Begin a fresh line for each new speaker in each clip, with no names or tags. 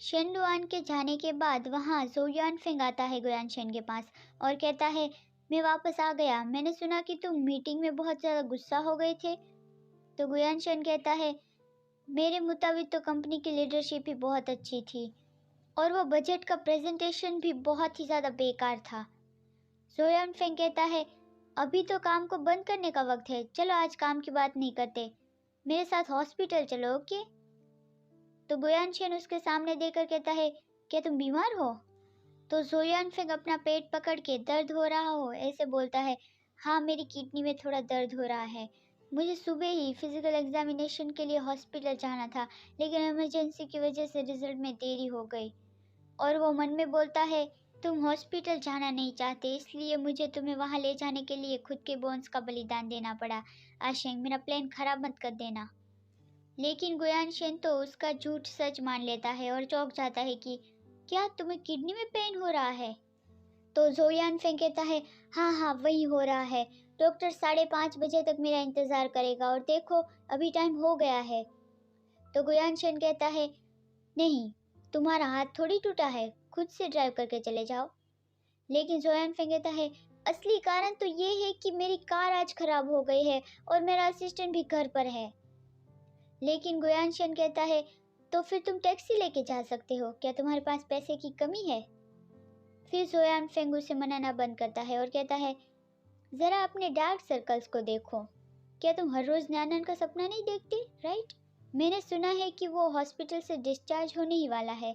शेनडुआन के जाने के बाद वहाँ जोयान फिंग आता है गुयानशेन के पास और कहता है, मैं वापस आ गया। मैंने सुना कि तुम मीटिंग में बहुत ज़्यादा गुस्सा हो गए थे। तो गुयानशेन कहता है, मेरे मुताबिक तो कंपनी की लीडरशिप ही बहुत अच्छी थी और वो बजट का प्रेजेंटेशन भी बहुत ही ज़्यादा बेकार था। जोयान फिंग कहता है, अभी तो काम को बंद करने का वक्त है, चलो आज काम की बात नहीं करते, मेरे साथ हॉस्पिटल चलो। ओके। तो गुयानशेन उसके सामने देखकर कहता है, क्या तुम बीमार हो? तो जोयान फिंग अपना पेट पकड़ के दर्द हो रहा हो ऐसे बोलता है, हाँ मेरी किडनी में थोड़ा दर्द हो रहा है। मुझे सुबह ही फिजिकल एग्जामिनेशन के लिए हॉस्पिटल जाना था, लेकिन इमरजेंसी की वजह से रिजल्ट में देरी हो गई। और वो मन में बोलता है, तुम हॉस्पिटल जाना नहीं चाहते, इसलिए मुझे तुम्हें वहाँ ले जाने के लिए खुद के बोन्स का बलिदान देना पड़ा। आशेंग, मेरा प्लान खराब मत कर देना। लेकिन गुयानशेन तो उसका झूठ सच मान लेता है और चौंक जाता है कि क्या तुम्हें किडनी में पेन हो रहा है? तो जोयान फेंग कहता है, हाँ हाँ वही हो रहा है। डॉक्टर 5:30 बजे तक मेरा इंतज़ार करेगा और देखो अभी टाइम हो गया है। तो गुयानशेन कहता है, नहीं, तुम्हारा हाथ थोड़ी टूटा है, खुद से ड्राइव करके चले जाओ। लेकिन जोयान फेंग कहता है, असली कारण तो ये है कि मेरी कार आज खराब हो गई है और मेरा असिस्टेंट भी घर पर है। लेकिन गुयानशेन कहता है, तो फिर तुम टैक्सी लेके जा सकते हो, क्या तुम्हारे पास पैसे की कमी है? फिर जोयान फेंग उसे मनाना बंद करता है और कहता है, जरा अपने डार्क सर्कल्स को देखो, क्या तुम हर रोज न्यानन का सपना नहीं देखते, राइट? मैंने सुना है कि वो हॉस्पिटल से डिस्चार्ज होने ही वाला है।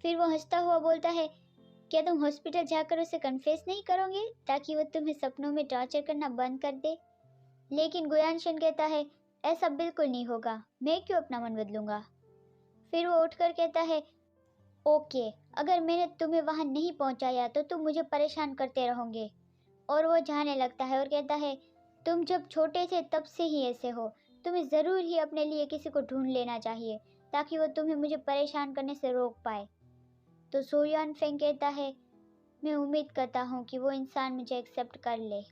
फिर वो हंसता हुआ बोलता है, क्या तुम हॉस्पिटल जाकर उसे कन्फेस नहीं करोगे ताकि वो तुम्हें सपनों में टॉर्चर करना बंद कर दे? लेकिन गुयानशेन कहता है, ऐसा बिल्कुल नहीं होगा, मैं क्यों अपना मन बदलूंगा? फिर वो उठकर कहता है, ओके, अगर मैंने तुम्हें वहां नहीं पहुंचाया तो तुम मुझे परेशान करते रहोगे। और वो जाने लगता है और कहता है, तुम जब छोटे थे तब से ही ऐसे हो, तुम्हें ज़रूर ही अपने लिए किसी को ढूंढ लेना चाहिए ताकि वो तुम्हें मुझे परेशान करने से रोक पाए। तो सोयान फेंग कहता है, मैं उम्मीद करता हूँ कि वो इंसान मुझे एक्सेप्ट कर ले।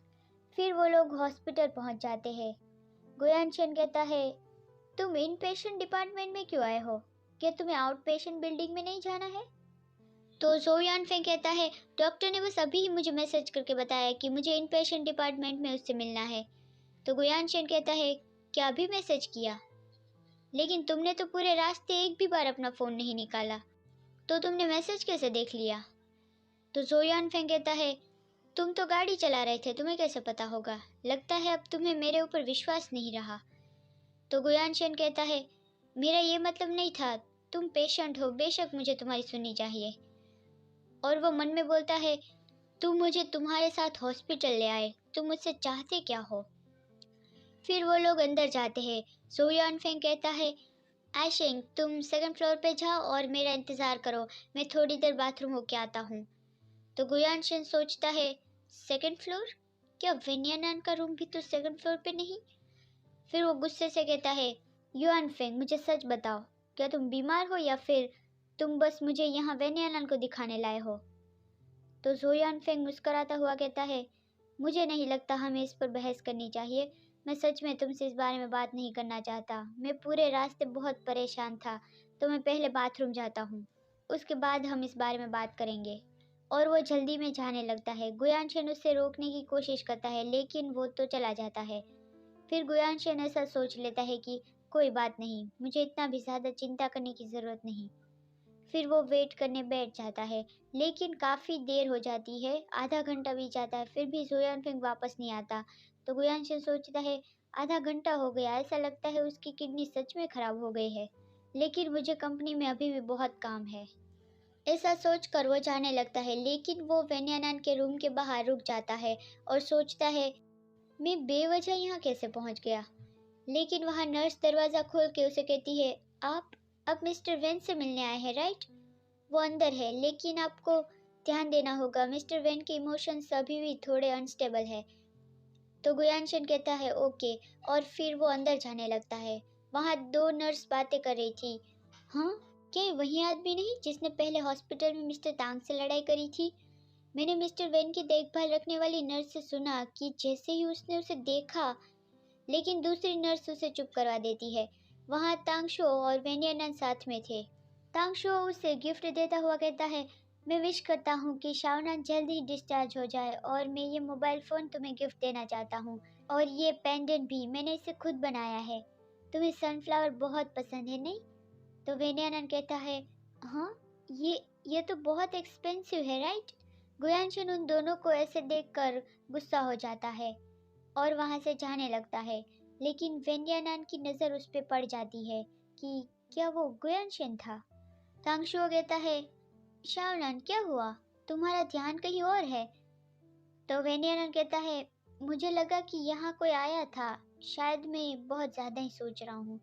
फिर वो लोग हॉस्पिटल पहुँच जाते हैं। गुयानशेन कहता है, तुम इन पेशेंट डिपार्टमेंट में क्यों आए हो? क्या तुम्हें आउट पेशेंट बिल्डिंग में नहीं जाना है? तो जोयान फेंग कहता है, डॉक्टर ने बस अभी ही मुझे मैसेज करके बताया कि मुझे इन पेशेंट डिपार्टमेंट में उससे मिलना है। तो गुयानशेन कहता है, क्या अभी मैसेज किया? लेकिन तुमने तो पूरे रास्ते एक भी बार अपना फ़ोन नहीं निकाला, तो तुमने मैसेज कैसे देख लिया? तो जोयान फेंग कहता है, तुम तो गाड़ी चला रहे थे, तुम्हें कैसे पता होगा? लगता है अब तुम्हें मेरे ऊपर विश्वास नहीं रहा। तो गुयानशेन कहता है, मेरा ये मतलब नहीं था, तुम पेशेंट हो, बेशक मुझे तुम्हारी सुननी चाहिए। और वो मन में बोलता है, तुम मुझे तुम्हारे साथ हॉस्पिटल ले आए, तुम मुझसे चाहते क्या हो? फिर वो लोग अंदर जाते हैं। सोयान फेंग कहता है, आशिंग, तुम सेकंड फ्लोर पे जाओ और मेरा इंतज़ार करो, मैं थोड़ी देर बाथरूम होके आता हूँ। तो गुयानशिन सोचता है, सेकंड फ्लोर? क्या वेन्यानान का रूम भी तो सेकंड फ्लोर पे नहीं? फिर वो गुस्से से कहता है, युआन फेंग, मुझे सच बताओ, क्या तुम बीमार हो या फिर तुम बस मुझे यहाँ वेन्यानान को दिखाने लाए हो? तो जोयान फेंग मुस्कुराता हुआ कहता है, मुझे नहीं लगता हमें इस पर बहस करनी चाहिए। मैं सच में तुमसे इस बारे में बात नहीं करना चाहता। मैं पूरे रास्ते बहुत परेशान था, तो मैं पहले बाथरूम जाता हूँ, उसके बाद हम इस बारे में बात करेंगे। और वो जल्दी में जाने लगता है। गुयानशेन उससे रोकने की कोशिश करता है, लेकिन वो तो चला जाता है। फिर गुयानशेन ऐसा सोच लेता है कि कोई बात नहीं, मुझे इतना भी ज़्यादा चिंता करने की ज़रूरत नहीं। फिर वो वेट करने बैठ जाता है, लेकिन काफ़ी देर हो जाती है, आधा घंटा बीत जाता है, फिर भी जोयान फिंग वापस नहीं आता। तो गुयानशिन सोचता है, आधा घंटा हो गया, ऐसा लगता है उसकी किडनी सच में ख़राब हो गई है, लेकिन मुझे कंपनी में अभी भी बहुत काम है। ऐसा सोचकर वो जाने लगता है, लेकिन वो वेन्यानान के रूम के बाहर रुक जाता है और सोचता है, मैं बेवजह यहाँ कैसे पहुँच गया? लेकिन वहाँ नर्स दरवाज़ा खोल के उसे कहती है, आप मिस्टर वेन से मिलने आए हैं, राइट? वो अंदर है, लेकिन आपको ध्यान देना होगा, मिस्टर वेन के इमोशंस अभी भी थोड़े अनस्टेबल है। तो गुयानशिन कहता है, ओके, और फिर वो अंदर जाने लगता है। वहाँ दो नर्स बातें कर रही थी। हाँ, क्या ये वही आदमी नहीं जिसने पहले हॉस्पिटल में मिस्टर तांग से लड़ाई करी थी? मैंने मिस्टर वेन की देखभाल रखने वाली नर्स से सुना कि जैसे ही उसने उसे देखा, लेकिन दूसरी नर्स उसे चुप करवा देती है। वहाँ तांगशो और वेन्यानन साथ में थे। तांगशो उसे गिफ्ट देता हुआ कहता है, मैं विश करता हूँ कि शावना जल्दी ही डिस्चार्ज हो जाए और मैं ये मोबाइल फ़ोन तुम्हें गिफ्ट देना चाहता हूँ और ये पेंडेंट भी मैंने इसे खुद बनाया है। तुम्हें सनफ्लावर बहुत पसंद है नहीं? तो वेन्यानन कहता है, हाँ, ये तो बहुत एक्सपेंसिव है राइट? गुयांशन उन दोनों को ऐसे देखकर गुस्सा हो जाता है और वहाँ से जाने लगता है। लेकिन वेन्यानन की नज़र उस पर पड़ जाती है कि क्या वो गुयांशन था? तांगशुओ कहता है, शावनान क्या हुआ? तुम्हारा ध्यान कहीं और है। तो वेन्यानन कहता है, मुझे लगा कि यहाँ कोई आया था, शायद मैं बहुत ज़्यादा ही सोच रहा हूँ।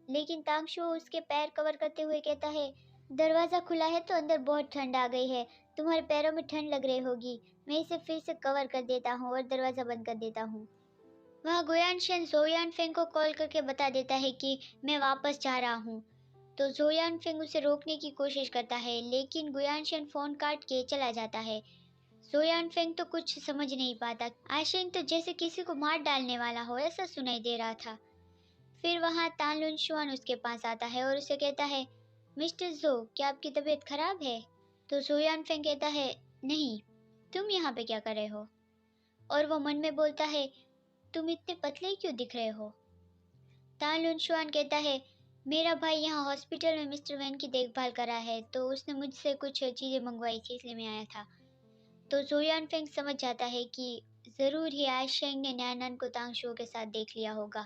लेकिन तांगशुओ उसके पैर कवर करते हुए कहता है, दरवाज़ा खुला है तो अंदर बहुत ठंड आ गई है, तुम्हारे पैरों में ठंड लग रही होगी, मैं इसे फिर से कवर कर देता हूँ और दरवाज़ा बंद कर देता हूँ। वह गुयानशन जोयानफेंग को कॉल करके बता देता है कि मैं वापस जा रहा हूँ। तो जोयानफेंग उसे रोकने की कोशिश करता है, लेकिन गुयानशन फ़ोन काट के चला जाता है। जोयानफेंग तो कुछ समझ नहीं पाता। आशेंग तो जैसे किसी को मार डालने वाला हो ऐसा सुनाई दे रहा था। फिर वहाँ तानलुन शुआन उसके पास आता है और उसे कहता है, मिस्टर जो, क्या आपकी तबीयत खराब है? तो जोयानफेंग कहता है, नहीं, तुम यहाँ पे क्या कर रहे हो? और वो मन में बोलता है, तुम इतने पतले क्यों दिख रहे हो? तानलुन शुआन कहता है, मेरा भाई यहाँ हॉस्पिटल में मिस्टर वैन की देखभाल कर रहा है, तो उसने मुझसे कुछ चीज़ें मंगवाई थी, इसलिए मैं आया था। तो जोयानफेंग समझ जाता है कि ज़रूर ही आशेंग ने नैनन को तांगशुओ के साथ देख लिया होगा।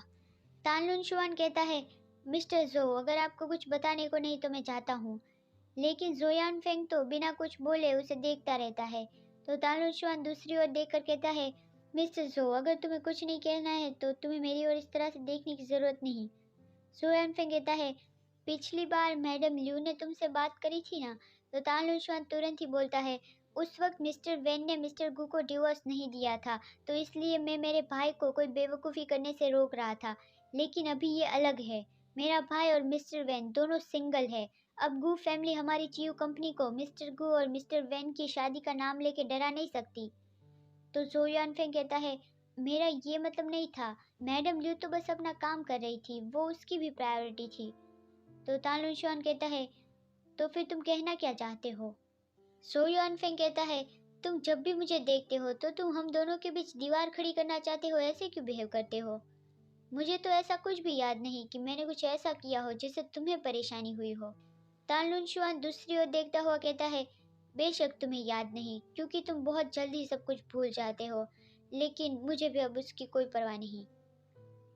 तानलुन शुआन कहता है, मिस्टर जो, अगर आपको कुछ बताने को नहीं तो मैं जाता हूँ। लेकिन जोयानफेंग तो बिना कुछ बोले उसे देखता रहता है। तो तानलुन शुआन दूसरी ओर देखकर कहता है, मिस्टर जो, अगर तुम्हें कुछ नहीं कहना है तो तुम्हें मेरी ओर इस तरह से देखने की ज़रूरत नहीं। जोयानफेंग कहता है, पिछली बार मैडम ल्यू ने तुमसे बात करी थी ना? तो तानलुन शुआन तुरंत ही बोलता है, उस वक्त मिस्टर वेन ने मिस्टर गू को डिवोर्स नहीं दिया था, तो इसलिए मैं मेरे भाई को कोई बेवकूफ़ी करने से रोक रहा था। लेकिन अभी ये अलग है, मेरा भाई और मिस्टर वेन दोनों सिंगल है। अब गू फैमिली हमारी चियू कंपनी को मिस्टर गू और मिस्टर वेन की शादी का नाम लेके डरा नहीं सकती। तो जोयानफेंग कहता है, मेरा ये मतलब नहीं था, मैडम ल्यू तो बस अपना काम कर रही थी, वो उसकी भी प्रायोरिटी थी। तो तानलुन शुआन कहता है, तो फिर तुम कहना क्या चाहते हो? जोयानफेंग कहता है, तुम जब भी मुझे देखते हो तो तुम हम दोनों के बीच दीवार खड़ी करना चाहते हो, ऐसे क्यों बिहेव करते हो? मुझे तो ऐसा कुछ भी याद नहीं कि मैंने कुछ ऐसा किया हो जिससे तुम्हें परेशानी हुई हो। तानलुन शुआन दूसरी ओर देखता हुआ कहता है, बेशक तुम्हें याद नहीं, क्योंकि तुम बहुत जल्दी सब कुछ भूल जाते हो, लेकिन मुझे भी अब उसकी कोई परवाह नहीं।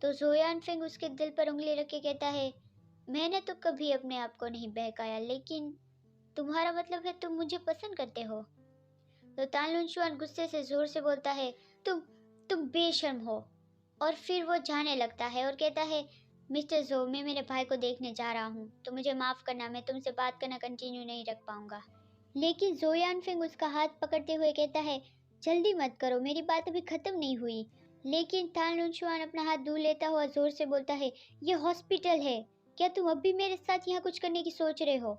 तो जोयानफेंग उसके दिल पर उंगली रख के कहता है, मैंने तो कभी अपने आप को नहीं बहकाया, लेकिन तुम्हारा मतलब है तुम मुझे पसंद करते हो? तो तानलुन शुआन गुस्से से जोर से बोलता है, तुम तुम बेशर्म हो। और फिर वो जाने लगता है और कहता है, मिस्टर जो, मैं मेरे भाई को देखने जा रहा हूँ, तो मुझे माफ़ करना, मैं तुमसे बात करना कंटिन्यू नहीं रख पाऊंगा। लेकिन जोयानफिंग उसका हाथ पकड़ते हुए कहता है, जल्दी मत करो, मेरी बात अभी ख़त्म नहीं हुई। लेकिन तान लुनशुआन अपना हाथ दूर लेता हुआ जोर से बोलता है, ये हॉस्पिटल है, क्या तुम अब भी मेरे साथ यहाँ कुछ करने की सोच रहे हो?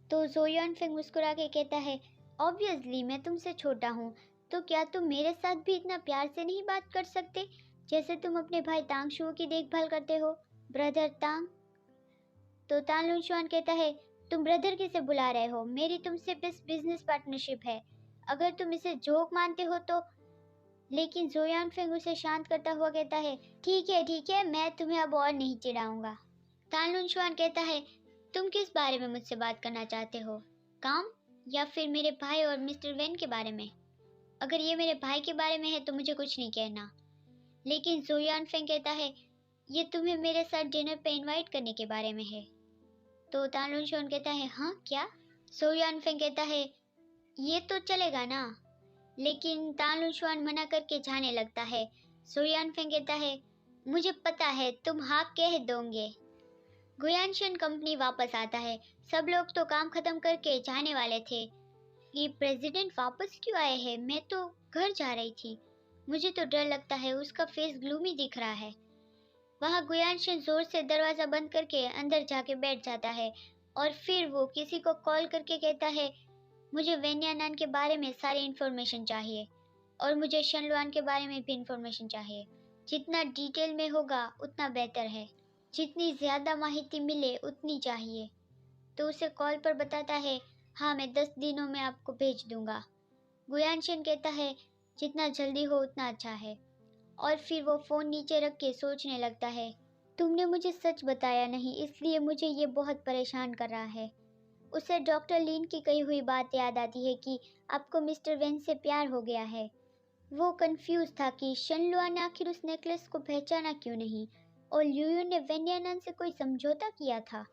तो जोयानफिंग मुस्कुरा के कहता है, ऑब्वियसली मैं तुमसे छोटा हूँ, तो क्या तुम मेरे साथ भी इतना प्यार से नहीं बात कर सकते जैसे तुम अपने भाई तांगशुओ की देखभाल करते हो, ब्रदर तांग? तो तान लुनशुआन कहता है, तुम ब्रदर किसे बुला रहे हो? मेरी तुमसे बस बिजनेस पार्टनरशिप है, अगर तुम इसे जोक मानते हो तो। लेकिन जोयान फिंग उसे शांत करता हुआ कहता है, ठीक है, मैं तुम्हें अब और नहीं चिढ़ाऊंगा। तान लुनशुआन कहता है, तुम किस बारे में मुझसे बात करना चाहते हो? काम, या फिर मेरे भाई और मिस्टर वेन के बारे में? अगर ये मेरे भाई के बारे में है तो मुझे कुछ नहीं कहना। लेकिन जोयान फिंग कहता है, ये तुम्हें मेरे साथ डिनर पे इनवाइट करने के बारे में है। तो तान लुनशुआन कहता है, हाँ क्या? सोयान फेंग कहता है, ये तो चलेगा ना। लेकिन तान लुनशुआन मना करके जाने लगता है। सोयान फेंग कहता है, मुझे पता है तुम हाँ कह दोगे। गुयानशन कंपनी वापस आता है। सब लोग तो काम खत्म करके जाने वाले थे। ये प्रेसिडेंट वापस क्यों आए हैं? मैं तो घर जा रही थी। मुझे तो डर लगता है, उसका फेस ग्लूमी दिख रहा है। वहाँ गुयानशन जोर से दरवाज़ा बंद करके अंदर जाके बैठ जाता है और फिर वो किसी को कॉल करके कहता है, मुझे वेन्यानान के बारे में सारी इन्फॉर्मेशन चाहिए और मुझे शनलुआन के बारे में भी इन्फॉर्मेशन चाहिए। जितना डिटेल में होगा उतना बेहतर है, जितनी ज़्यादा माहिती मिले उतनी चाहिए। तो उसे कॉल पर बताता है, हाँ मैं 10 दिनों में आपको भेज दूंगा। गुयानशन कहता है, जितना जल्दी हो उतना अच्छा है। और फिर वो फ़ोन नीचे रख के सोचने लगता है, तुमने मुझे सच बताया नहीं, इसलिए मुझे ये बहुत परेशान कर रहा है। उसे डॉक्टर लीन की कही हुई बात याद आती है कि आपको मिस्टर वेन से प्यार हो गया है। वो कंफ्यूज था कि शनलुआ ने आखिर उस नेकलेस को पहचाना क्यों नहीं, और ल्यूयू ने वेन्यानन से कोई समझौता किया था।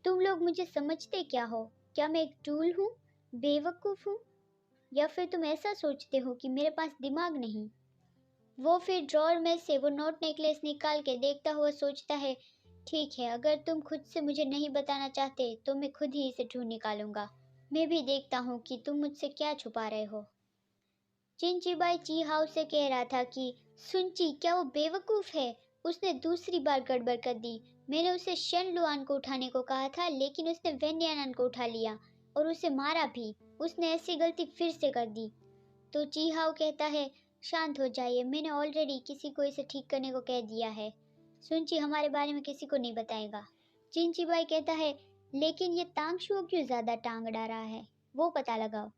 तुम लोग मुझे समझते क्या हो? क्या मैं एक टूल हूँ, बेवकूफ़ हूँ, या फिर तुम ऐसा सोचते हो कि मेरे पास दिमाग नहीं? वो फिर ड्रॉअर में से वो नोट नेकलेस निकाल के देखता हुआ सोचता है, ठीक है, अगर तुम खुद से मुझे नहीं बताना चाहते तो मैं खुद ही इसे ढूंढ निकालूंगा। मैं भी देखता हूँ कि तुम मुझसे क्या छुपा रहे हो। चिंचीबाई ची हाउ से कह रहा था कि सुनची क्या वो बेवकूफ़ है? उसने दूसरी बार गड़बड़ कर दी। मैंने उसे शन लुआन को उठाने को कहा था, लेकिन उसने वेन्यानन को उठा लिया और उसे मारा भी। उसने ऐसी गलती फिर से कर दी। तो ची हाउ कहता है, शांत हो जाइए, मैंने ऑलरेडी किसी को इसे ठीक करने को कह दिया है। सुनची हमारे बारे में किसी को नहीं बताएगा। चिंचीबाई कहता है, लेकिन ये तांगशुओ क्यों ज़्यादा टांग अड़ा रहा है, वो पता लगाओ।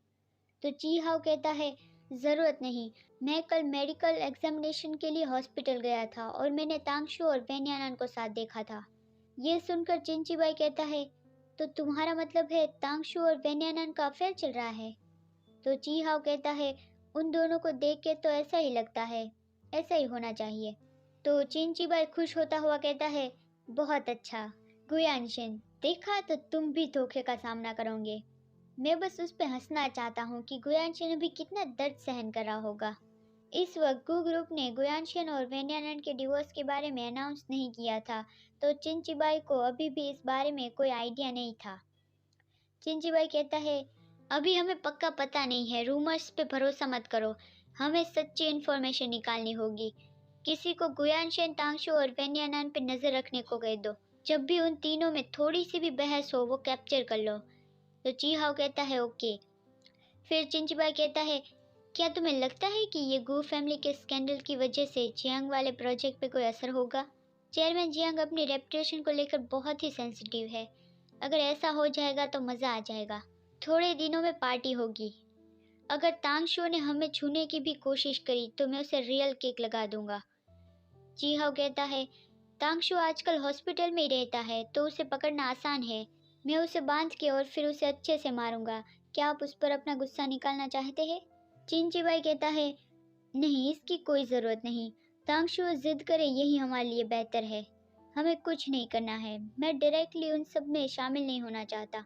तो ची हाउ कहता है, ज़रूरत नहीं, मैं कल मेडिकल एग्जामिनेशन के लिए हॉस्पिटल गया था और मैंने तांगशु और वेन्यानन को साथ देखा था। ये सुनकर चिंचीबाई कहता है, तो तुम्हारा मतलब है तांगशु और वेन्यानन का अफेयर चल रहा है? तो ची हाउ कहता है, उन दोनों को देख के तो ऐसा ही लगता है, ऐसा ही होना चाहिए। तो चिंचीबाई खुश होता हुआ कहता है, बहुत अच्छा गुयानशिन, देखा तो तुम भी धोखे का सामना करोगे। मैं बस उस पर हंसना चाहता हूँ कि गुयानशन अभी कितना दर्द सहन कर रहा होगा। इस वक्त गु ग्रुप ने गुयानशन और वेन्यानन के डिवोर्स के बारे में अनाउंस नहीं किया था, तो चिंचीबाई को अभी भी इस बारे में कोई आइडिया नहीं था। चिंचीबाई कहता है, अभी हमें पक्का पता नहीं है, रूमर्स पे भरोसा मत करो, हमें सच्ची इन्फॉर्मेशन निकालनी होगी। किसी को गुयानशन, तांगशु और वेन्यानन पे नजर रखने को कह दो। जब भी उन तीनों में थोड़ी सी भी बहस हो वो कैप्चर कर लो। तो ची हाउ कहता है, ओके। फिर चिंचीबाई कहता है, क्या तुम्हें लगता है कि ये गू फैमिली के स्कैंडल की वजह से जियांग वाले प्रोजेक्ट पे कोई असर होगा? चेयरमैन जियांग अपनी रेपुटेशन को लेकर बहुत ही सेंसिटिव है। अगर ऐसा हो जाएगा तो मज़ा आ जाएगा। थोड़े दिनों में पार्टी होगी। अगर तांगशो ने हमें छूने की भी कोशिश करी तो मैं उसे रियल केक लगा दूंगा। जी हाउ कहता है, तांगशो आजकल हॉस्पिटल में ही रहता है तो उसे पकड़ना आसान है। मैं उसे बांध के और फिर उसे अच्छे से मारूंगा। क्या आप उस पर अपना गुस्सा निकालना चाहते हैं? चिंचीबाई कहता है, नहीं, इसकी कोई ज़रूरत नहीं। तांगशो जिद करे यही हमारे लिए बेहतर है। हमें कुछ नहीं करना है। मैं डायरेक्टली उन सब में शामिल नहीं होना चाहता।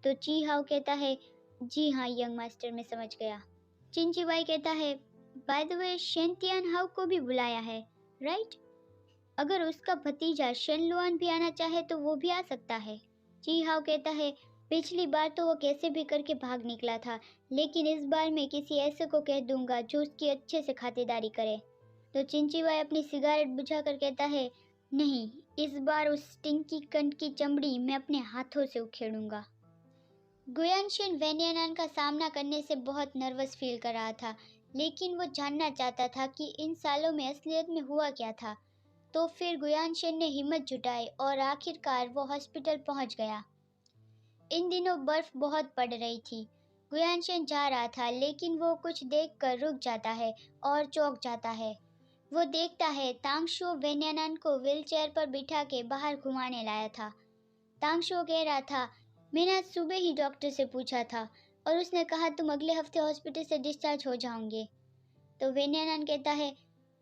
तो ची हाउ कहता है, जी हाँ यंग मास्टर, मैं समझ गया। चिंचीबाई कहता है, बाय द वे शेंतियान हाउ को भी बुलाया है, राइट? अगर उसका भतीजा शेनलुआन भी आना चाहे तो वो भी आ सकता है। ची हाउ कहता है, पिछली बार तो वो कैसे भी करके भाग निकला था, लेकिन इस बार मैं किसी ऐसे को कह दूंगा जो उसकी अच्छे से खातिरदारी करे। तो चिंचीबाई अपनी सिगारेट बुझाकर कहता है, नहीं, इस बार उस स्टिंकी कंट की चमड़ी मैं अपने हाथों से उखेड़ूंगा। गुयानशिन वेन्यानन का सामना करने से बहुत नर्वस फील कर रहा था, लेकिन वो जानना चाहता था कि इन सालों में असलियत में हुआ क्या था। तो फिर गुयानशिन ने हिम्मत जुटाई और आखिरकार वो हॉस्पिटल पहुंच गया। इन दिनों बर्फ बहुत पड़ रही थी। गुयानशिन जा रहा था, लेकिन वो कुछ देखकर रुक जाता है और चौंक जाता है। वो देखता है तांगशो वेन्यानन को व्हीलचेयर पर बिठा के बाहर घुमाने लाया था। तांगशो कह रहा था, मैंने आज सुबह ही डॉक्टर से पूछा था और उसने कहा तुम अगले हफ्ते हॉस्पिटल से डिस्चार्ज हो जाओगे। तो वेन्यानन कहता है,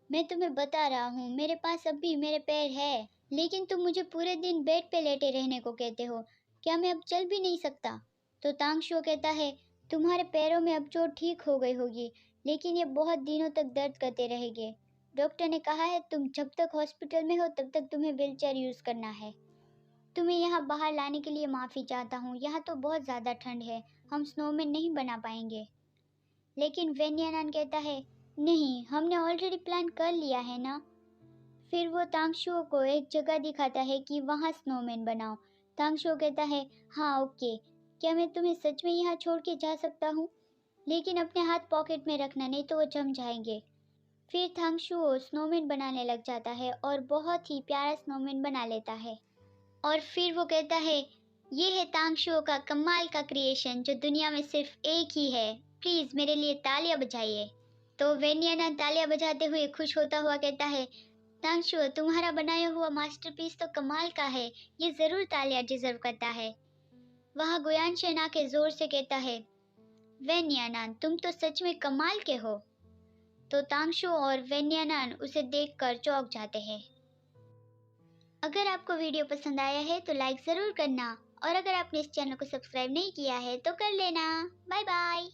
मैं तुम्हें बता रहा हूँ, मेरे पास अब भी मेरे पैर है, लेकिन तुम मुझे पूरे दिन बेड पे लेटे रहने को कहते हो। क्या मैं अब चल भी नहीं सकता? तो तांगशो कहता है, तुम्हारे पैरों में अब चोट ठीक हो गई होगी, लेकिन ये बहुत दिनों तक दर्द करते रहेंगे। डॉक्टर ने कहा है तुम जब तक हॉस्पिटल में हो तब तक तुम्हें व्हीलचेयर यूज़ करना है। तुम्हें यहाँ बाहर लाने के लिए माफ़ी चाहता हूँ, यहाँ तो बहुत ज़्यादा ठंड है, हम स्नोमैन नहीं बना पाएंगे। लेकिन वेन्यानन कहता है, नहीं, हमने ऑलरेडी प्लान कर लिया है ना। फिर वो तांगशुओ को एक जगह दिखाता है कि वहाँ स्नोमैन बनाओ। तांगशुओ कहता है, हाँ ओके, क्या मैं तुम्हें सच में यहाँ छोड़ के जा सकता हूँ? लेकिन अपने हाथ पॉकेट में रखना, नहीं तो वो जम जाएंगे। फिर तांगशुओ स्नोमैन बनाने लग जाता है और बहुत ही प्यारा स्नोमैन बना लेता है। और फिर वो कहता है, ये है तांगशुओ का कमाल का क्रिएशन जो दुनिया में सिर्फ एक ही है। प्लीज मेरे लिए तालियां बजाइए। तो वेनियाना तालियां बजाते हुए खुश होता हुआ कहता है, तांगशुओ तुम्हारा बनाया हुआ मास्टरपीस तो कमाल का है, ये जरूर तालियां डिजर्व करता है। वहाँ गुयानशन आके जोर से कहता है, वेन्यानान तुम तो सच में कमाल के हो। तो तांगशु और वेन्यानान उसे देखकर चौंक जाते हैं। अगर आपको वीडियो पसंद आया है तो लाइक ज़रूर करना और अगर आपने इस चैनल को सब्सक्राइब नहीं किया है तो कर लेना। Bye bye.